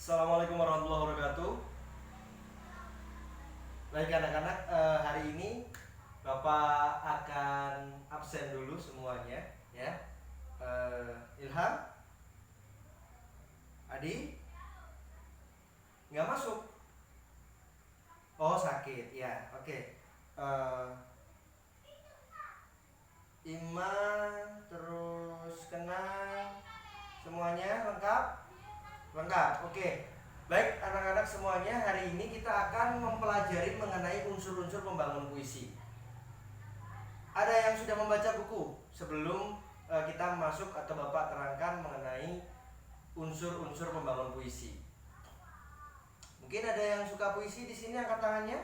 Assalamualaikum warahmatullahi wabarakatuh. Baik anak-anak, hari ini Bapak akan absen dulu semuanya, ya. Ilham, Adi, nggak masuk. Oh sakit, ya. Oke. Ima, terus Kenang, semuanya lengkap? Lengkap, oke. Baik anak-anak semuanya, hari ini kita akan mempelajari mengenai unsur-unsur pembangun puisi. Ada yang sudah membaca buku sebelum kita masuk atau Bapak terangkan mengenai unsur-unsur pembangun puisi? Mungkin ada yang suka puisi di sini, angkat tangannya.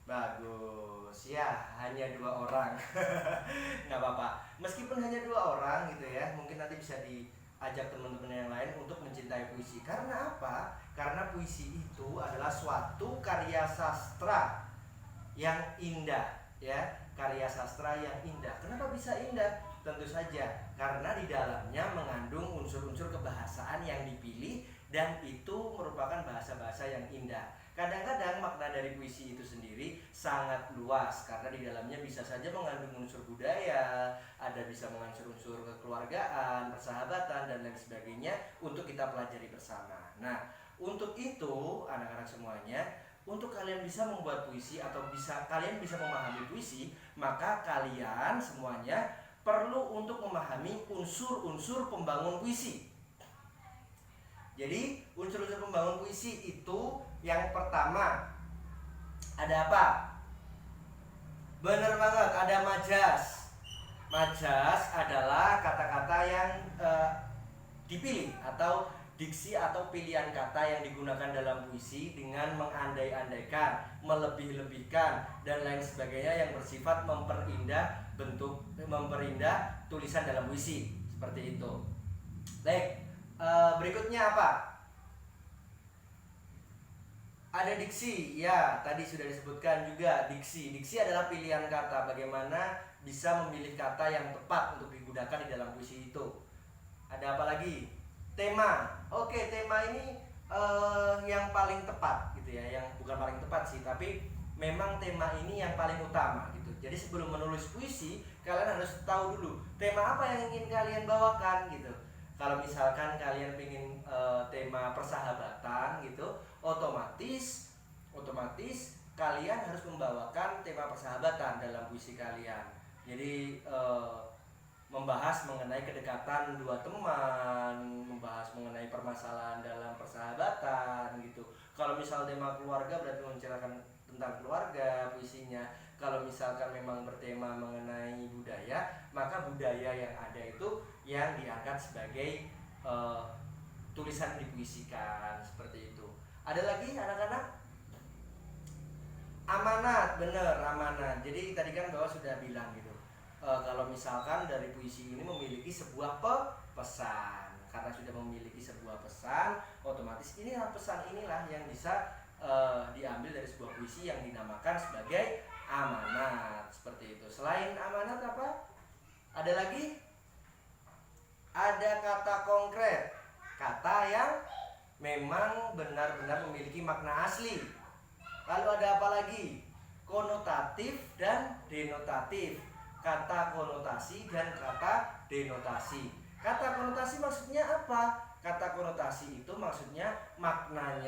Bagus, ya, hanya 2 orang. Nggak apa-apa, meskipun hanya 2 orang gitu ya, mungkin nanti bisa diajak teman-teman yang lain untuk mencintai puisi. Karena apa? Karena puisi itu adalah suatu karya sastra yang indah, ya, karya sastra yang indah. Kenapa bisa indah? Tentu saja karena di dalamnya mengandung unsur-unsur kebahasaan yang dipilih, dan itu merupakan bahasa-bahasa yang indah. Kadang-kadang makna dari puisi itu sendiri sangat luas karena di dalamnya bisa saja mengandung unsur budaya, ada bisa mengandung unsur kekeluargaan, persahabatan, dan lain sebagainya untuk kita pelajari bersama. Nah, untuk itu anak-anak semuanya, untuk kalian bisa membuat puisi atau kalian bisa memahami puisi, maka kalian semuanya perlu untuk memahami unsur-unsur pembangun puisi. Jadi unsur-unsur pembangun puisi itu yang pertama ada apa? Bener banget, ada majas. Majas adalah kata-kata yang dipilih atau diksi atau pilihan kata yang digunakan dalam puisi dengan mengandai-andaikan, melebih-lebihkan, dan lain sebagainya yang bersifat memperindah tulisan dalam puisi, seperti itu. Baik, berikutnya apa? Ada diksi, ya, tadi sudah disebutkan juga diksi. Diksi adalah pilihan kata, bagaimana bisa memilih kata yang tepat untuk digunakan di dalam puisi itu. Ada apa lagi? Tema. Oke, tema ini yang paling tepat gitu ya, yang bukan paling tepat sih, tapi memang tema ini yang paling utama gitu. Jadi sebelum menulis puisi, kalian harus tahu dulu tema apa yang ingin kalian bawakan gitu. Kalau misalkan kalian ingin tema persahabatan gitu, otomatis kalian harus membawakan tema persahabatan dalam puisi kalian. Jadi membahas mengenai kedekatan 2 teman, membahas mengenai permasalahan dalam persahabatan gitu. Kalau misal tema keluarga berarti menceritakan tentang keluarga puisinya. Kalau misalkan memang bertema mengenai budaya, maka budaya yang ada itu yang diangkat sebagai tulisan dipuisikan, seperti itu. Ada lagi anak-anak? Amanat, bener, amanat. Jadi tadi kan Bapak sudah bilang gitu, kalau misalkan dari puisi ini memiliki sebuah pesan, karena sudah memiliki sebuah pesan, otomatis pesan inilah yang bisa diambil dari sebuah puisi yang dinamakan sebagai amanat, seperti itu. Selain amanat apa? Ada lagi? Ada kata konkret, kata yang memang benar-benar memiliki makna asli. Lalu ada apa lagi? Konotatif dan denotatif. Kata konotasi dan kata denotasi. Kata konotasi maksudnya apa? Kata konotasi itu maksudnya makna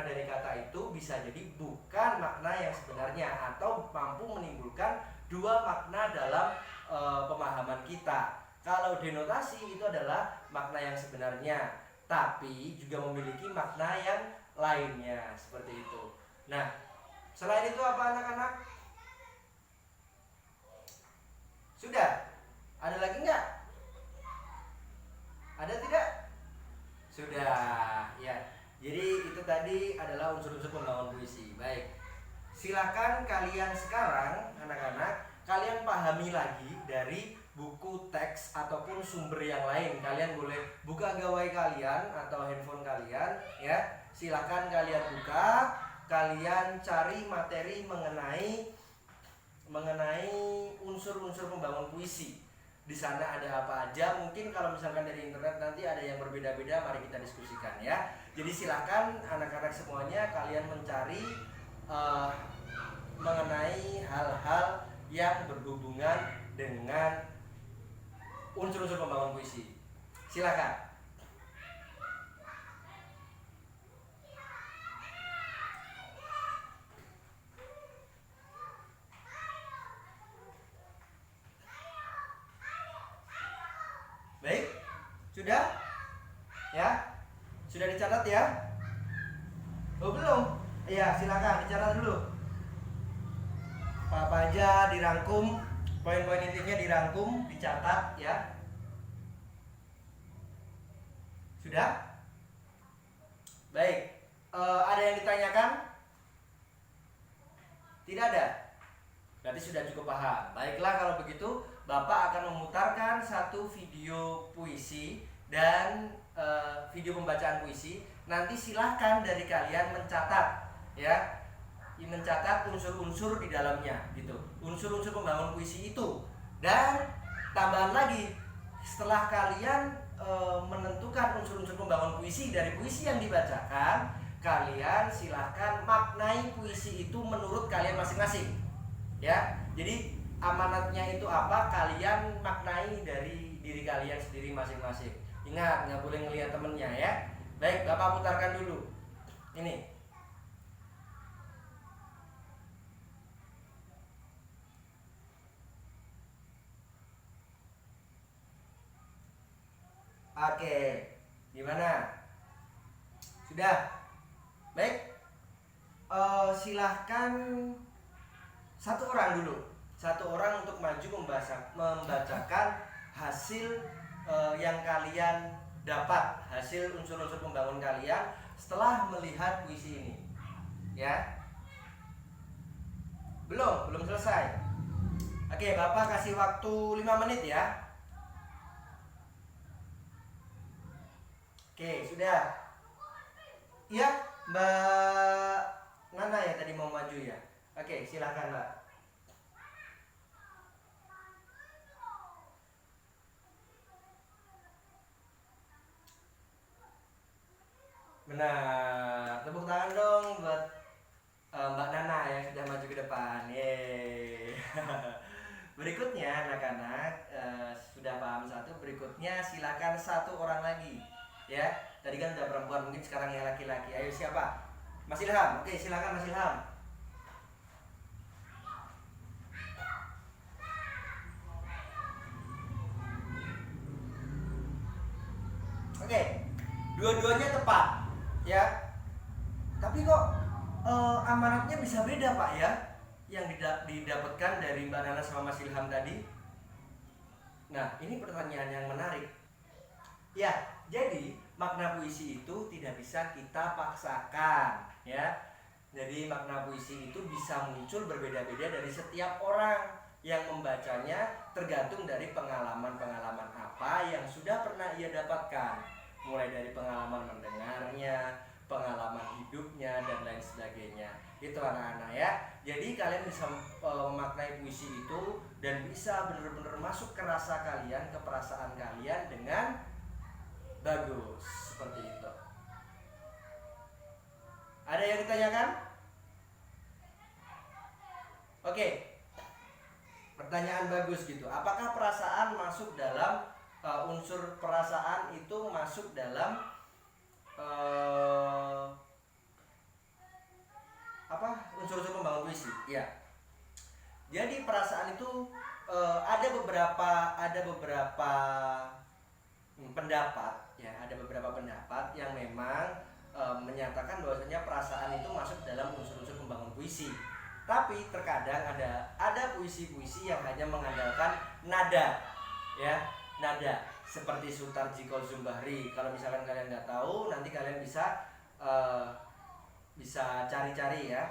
dari kata itu bisa jadi bukan makna yang sebenarnya, atau mampu menimbulkan 2 makna dalam pemahaman kita. Kalau denotasi itu adalah makna yang sebenarnya, tapi juga memiliki makna yang lainnya, seperti itu. Nah, selain itu apa anak-anak? Sudah? Ada lagi nggak? Ada tidak? Sudah, ya. Jadi itu tadi adalah unsur-unsur pembangun puisi. Baik, silakan kalian sekarang anak-anak, kalian pahami lagi dari buku teks ataupun sumber yang lain. Kalian boleh buka gawai kalian atau handphone kalian, ya. Silakan kalian buka, kalian cari materi mengenai unsur-unsur pembangun puisi. di sana ada apa aja. Mungkin kalau misalkan dari internet nanti ada yang berbeda-beda, mari kita diskusikan ya. Jadi silakan anak-anak semuanya kalian mencari mengenai hal-hal yang berhubungan dengan unsur-unsur pembangun puisi. Silakan. Baik, sudah? Ya, sudah dicatat ya? Oh belum? Iya, silakan dicatat dulu. Apa aja dirangkum, poin-poin intinya dirangkum, dicatat ya. Sudah? Baik. Ada yang ditanyakan? Tidak ada? Berarti sudah cukup paham. Baiklah kalau begitu, Bapak akan memutarkan satu video puisi dan video pembacaan puisi. Nanti silahkan dari kalian mencatat ya, mencatat unsur-unsur di dalamnya gitu, unsur-unsur pembangun puisi itu. Dan tambahan lagi, setelah kalian menentukan unsur-unsur pembangun puisi dari puisi yang dibacakan, kalian silahkan maknai puisi itu menurut kalian masing-masing ya. Jadi amanatnya itu apa, kalian maknai dari diri kalian sendiri masing-masing. Ingat, nggak boleh ngelihat temennya ya. Baik, Bapak putarkan dulu ini. Oke, gimana? Sudah? Baik, silahkan satu orang dulu, satu orang untuk maju membacakan hasil yang kalian dapat, hasil unsur-unsur pembangun kalian setelah melihat puisi ini ya. Belum selesai. Oke, Bapak kasih waktu 5 menit ya. Oke, sudah. Iya, Mbak Nana ya tadi mau maju ya. Oke, silahkan Mbak. Benar, tepuk tangan dong buat Mbak Nana yang sudah maju ke depan. Yeay. Berikutnya anak-anak sudah paham satu, berikutnya silakan satu orang lagi ya. Tadi kan udah perempuan, mungkin sekarang yang laki-laki. Ayo siapa? Mas Ilham. Oke, silakan Mas Ilham. Oke, dua-duanya tepat ya. Tapi kok amanatnya bisa beda Pak ya, yang didapatkan dari Mbak Nana sama Mas Ilham tadi? Nah, ini pertanyaan yang menarik. Ya, jadi makna puisi itu tidak bisa kita paksakan ya. Jadi makna puisi itu bisa muncul berbeda-beda dari setiap orang yang membacanya, tergantung dari pengalaman-pengalaman apa yang sudah pernah ia dapatkan, mulai dari pengalaman mendengarnya, pengalaman hidupnya, dan lain sebagainya. Itu anak-anak ya. Jadi kalian bisa memaknai puisi itu dan bisa benar-benar masuk ke rasa kalian, ke perasaan kalian dengan bagus, seperti itu. Ada yang ditanyakan? Oke, pertanyaan bagus gitu. Apakah perasaan masuk dalam unsur perasaan itu masuk dalam unsur-unsur pembangun puisi? Ya. Jadi perasaan itu ada beberapa pendapat ya, ada beberapa pendapat yang memang menyatakan bahwasanya perasaan itu masuk dalam unsur-unsur pembangun puisi. Tapi terkadang ada puisi-puisi yang hanya mengandalkan nada ya, nada seperti Sutarji Qaulzumbahri. Kalau misalkan kalian nggak tahu, nanti kalian bisa cari-cari ya,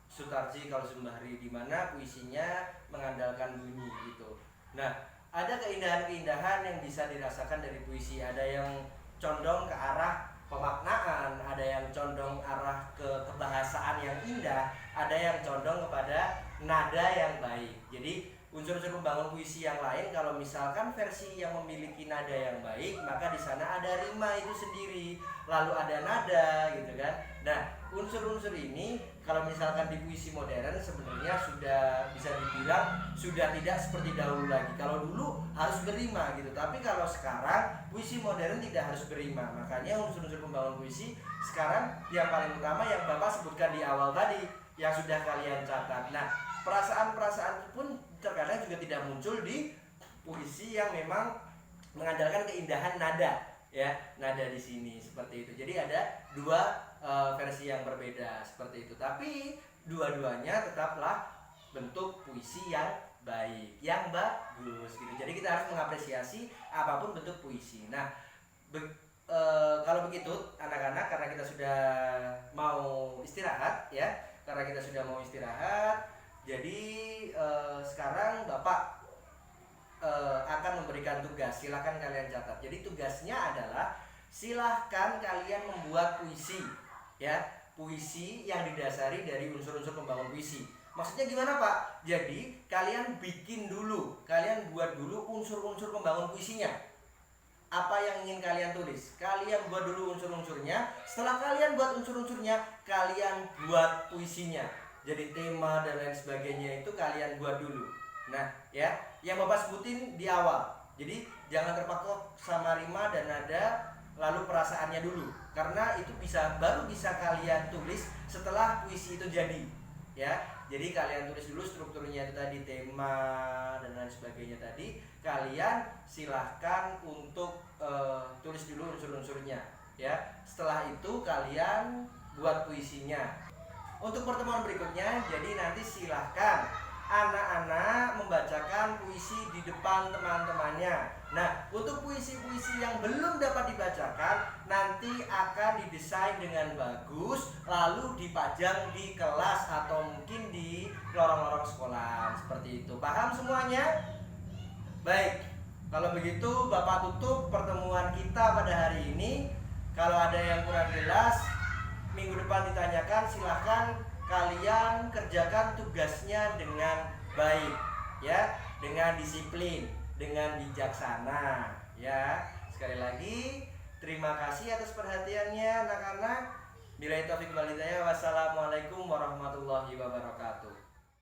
Sutarji Qaulzumbahri, di mana puisinya mengandalkan bunyi gitu. Nah, ada keindahan-keindahan yang bisa dirasakan dari puisi. Ada yang condong ke arah pemaknaan, ada yang condong arah ke kebahasaan yang indah, ada yang condong kepada nada yang baik. Jadi unsur-unsur pembangun puisi yang lain, kalau misalkan versi yang memiliki nada yang baik, maka di sana ada rima itu sendiri, lalu ada nada gitu kan. Nah, unsur-unsur ini kalau misalkan di puisi modern sebenarnya sudah bisa dibilang sudah tidak seperti dahulu lagi. Kalau dulu harus berima gitu, tapi kalau sekarang puisi modern tidak harus berima. Makanya unsur-unsur pembangun puisi sekarang yang paling utama yang Bapak sebutkan di awal tadi, yang sudah kalian catat. Nah, perasaan-perasaan pun terkadang juga tidak muncul di puisi yang memang mengandalkan keindahan nada, ya, nada di sini seperti itu. Jadi ada dua versi yang berbeda seperti itu. Tapi dua-duanya tetaplah bentuk puisi yang baik, yang bagus gitu. Jadi kita harus mengapresiasi apapun bentuk puisi. Nah, kalau begitu anak-anak, karena kita sudah mau istirahat ya, jadi sekarang Bapak akan memberikan tugas, silahkan kalian catat. Jadi tugasnya adalah silahkan kalian membuat puisi, ya, puisi yang didasari dari unsur-unsur pembangun puisi. Maksudnya gimana Pak? Jadi kalian bikin dulu, kalian buat dulu unsur-unsur pembangun puisinya. Apa yang ingin kalian tulis, kalian buat dulu unsur-unsurnya. Setelah kalian buat unsur-unsurnya, kalian buat puisinya. Jadi tema dan lain sebagainya itu kalian buat dulu. Nah ya, yang Bapak sebutin di awal. Jadi jangan terpaku sama rima dan nada lalu perasaannya dulu, karena itu baru bisa kalian tulis setelah puisi itu jadi, ya. Jadi kalian tulis dulu strukturnya itu tadi, tema dan lain sebagainya tadi. Kalian silahkan untuk tulis dulu unsur-unsurnya, ya. Setelah itu kalian buat puisinya. Untuk pertemuan berikutnya, jadi nanti silahkan anak-anak membacakan puisi di depan teman-temannya. Nah, untuk puisi-puisi yang belum dapat dibacakan nanti akan didesain dengan bagus, lalu dipajang di kelas atau mungkin di lorong-lorong sekolah seperti itu. Paham semuanya? Baik, kalau begitu Bapak tutup pertemuan kita pada hari ini. Kalau ada yang kurang jelas, minggu depan ditanyakan, silahkan kalian kerjakan tugasnya dengan baik, ya, dengan disiplin, dengan bijaksana, ya. Sekali lagi terima kasih atas perhatiannya anak-anak. Billahi taufiq wal hidayah. Wassalamualaikum warahmatullahi wabarakatuh.